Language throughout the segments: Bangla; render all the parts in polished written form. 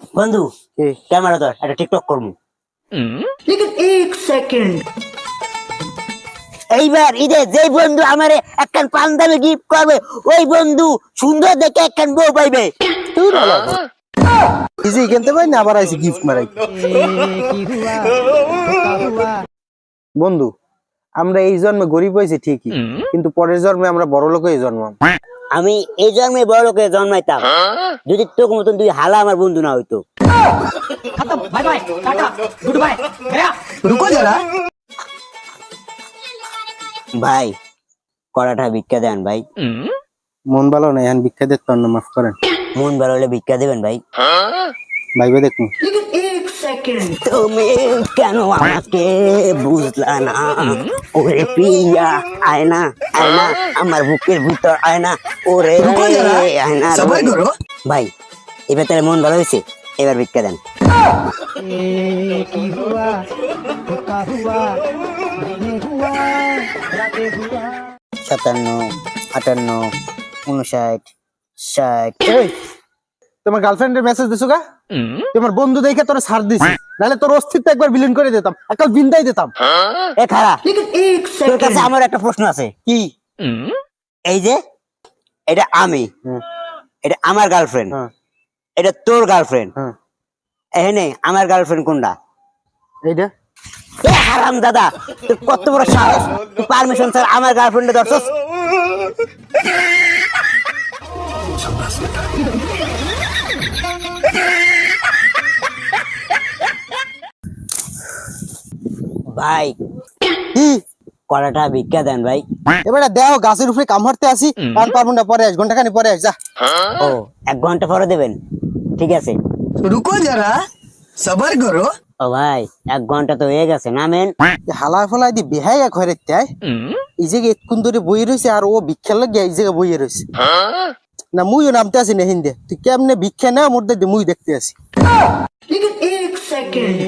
বন্ধু ক্যামেরা ধর, একটা টিকটক করবো। लेकिन एक सेकंड এইবার ঈদে যে বন্ধু আমারে একখান পাঞ্জাবি গিফট করবে, ওই বন্ধু সুন্দর দেখে একখান বউ পাইবে। ইজি কিনতে পাই না, আবার আইছি গিফট মারাই। বন্ধু, আমরা এই জন্মে গরিব হয়েছি ঠিকই, কিন্তু পরের জন্মে আমরা বড় লোক হয়ে জন্মাম। আমি এই জন্মে বড় লোকে জন্মাইতাম যদি তোর মতন তুই হালা আমার বন্ধু না হইতো। रुको जरा ভাই কড়াটা ভিক্ষা দেন ভাই। মন ভালো না, এখন ভিক্ষা দিতে পারেন না, মাফ করেন। মন ভালো হলে ভিক্ষা দেবেন ভাই। ভাইবে দেখুন। लेकिन एक सेकंड তুমি কেন আমাকে বুঝলা না? ওরে প্রিয়া আয়না আয়না আমার বুকের ভিতর আয়না, ওরে আয়না। ভাই এবার তাহলে মন ভালো হয়েছে, এবার ভিক্ষা দেন। 57, 58, 59, 60। তোমার গার্লফ্রেন্ডের মেসেজ দিছো গা? তোমার বন্ধু দেখে তোরা ছাড় দিছি, নাহলে তোর অস্তিত্ব একবার বিলীন করে দিতাম, একাল বিন্দাই দিতাম। এ খারা, लेकिन एक তোর কাছে सेकंड আমার একটা প্রশ্ন আছে। কি? এই যে এটা আমি, এটা আমার গার্লফ্রেন্ড, হ্যাঁ, এটা তোর গার্লফ্রেন্ড, হ্যাঁ, এখানে আমার গার্লফ্রেন্ড কোনটা? এইটা। এ হারাম দাদা, তোর কত বড় সাহস, তুই পারমিশন স্যার আমার গার্লফ্রেন্ডে ধরছস। ভাই কি? কড়াটা ভিক্ষা দেন ভাই। এবারে দেও, গাছের উপরে কাম হারতে আসি, কারণ পারবো না, পরে আস, ঘন্টা খানি পরে আস, যা। ও 1 ঘন্টা পরে দেবেন, ঠিক আছে। रुको जरा सबर करो ও ভাই 1 ঘন্টা তো হয়ে গেছে, নামেন। হালা ফলাই দি বেহাই এক ঘরে তাই এই জায়গায় এতক্ষণ ধরে বইয়ে রয়েছে, আর ও ভিক্ষা লাগে এই জায়গায় বইয়ে রয়েছে না। মুইও নামতে আসি না হিন্দে, তুই কেমনে ভিক্ষা না মোর দে মুই দেখতে আসি। लेकिन एक सेकंड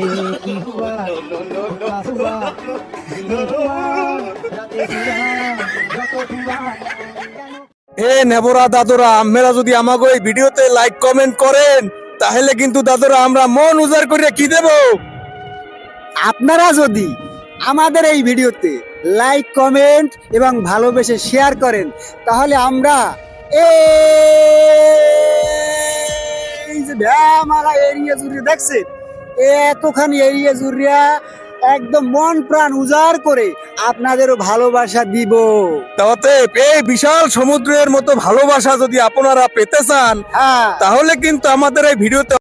এ নেবরা দাদুরা, আপনারা যদি আমাকে এই ভিডিওতে লাইক কমেন্ট করেন, তাহলে কিন্তু দাদুরা আমরা মন উজাড় করে কি দেব। আপনারা যদি আমাদের এই ভিডিওতে লাইক কমেন্ট এবং ভালোবেসে শেয়ার করেন, তাহলে আমরা এই যে ভ্যামারা এরিয়া জুড়ে দেখছেন, এতখানি এরিয়া জুড়িয়া একদম মন প্রাণ উজাড় করে আপনাদেরও ভালোবাসা দিব। তাতে এই বিশাল সমুদ্রের মতো ভালোবাসা যদি আপনারা পেতে চান, হ্যাঁ, তাহলে কিন্তু আমাদের এই ভিডিওতে